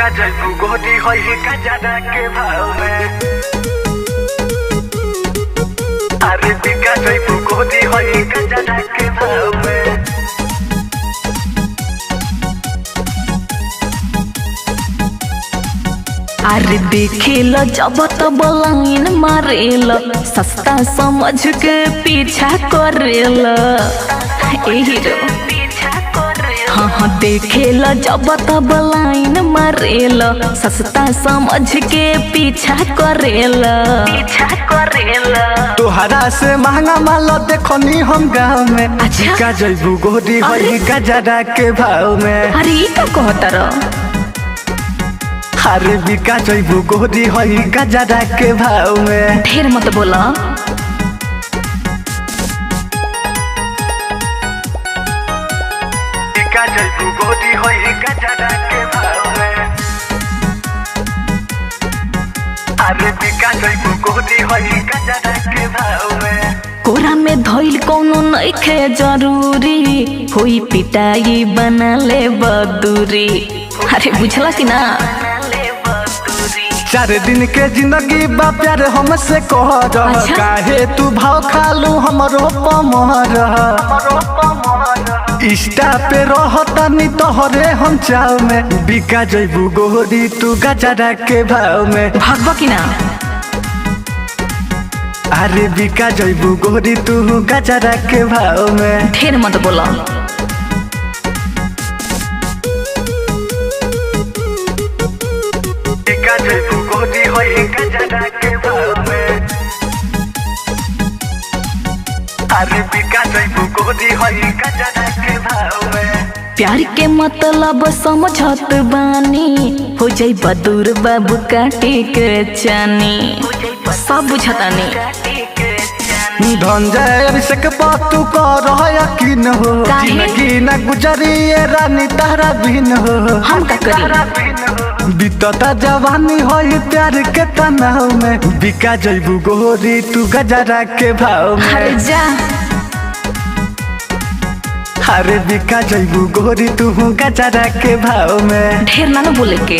बिका जैबू गोदी होई गजरा के भाव में। अरे बिका जैबू गोदी होई गजरा के भाव में। अरे देखेल जब तब लाइन मारेल, सस्ता समझ के पीछा करेल। हाँ हाँ देखेल जब तब लाइन मारेल, सस्ता समझ के पीछा करेल। तोहरा से महंगा माल देखनी हम गाँव में। अच्छा? बिका जैबू गोदी होई गजरा के भाव में। अरे ई का कहतर? अरे बिका जैबू गोदी होई गजरा के भाव में। ढेर मत बोला। बिका जैबू गोदी होई गजरा के भाव में। अरे बिका जैबू गोदी होई गजरा के भाव में। कोरा में धइल कोनो नइखे जरूरी, होई पिटाई बना ले बदूरी। अरे बुझला कि ना? 4 दिन के जिंदगी बा प्यार हमसे कह रहा। अच्छा? काहे तू भाव खालू हमरो पमर। इंस्टा पे रहतानी तोहरे हम चाव में। बिका जैबू गोरी तू गजरा के भाव में। भागबा कि ना? अरे बिका जैबू गोरी तू गजरा के भाव में। ढेर मत बोला। बिका जैबू गोरी होई गजरा के भाव में। अरे बिका जैबू गोरी होई गजरा के भाव में। प्यार के मतलब समझत बानी, हो जाई बदूर बाबू काटे के चानी। सब बुझतानी। धनजय अभिषेक तू कर यकीन हो। काहे? जिंदगी न गुजरिए रानी तारा बिन हो। हम का करी? बीतता जवानी होई प्यार के तनाव में। बिका जैबू गोरी तू गजरा के भाव अरे में। जा। अरे बिका जैबू गोरी तू गजरा के भाव में। ढेर ना बोले के।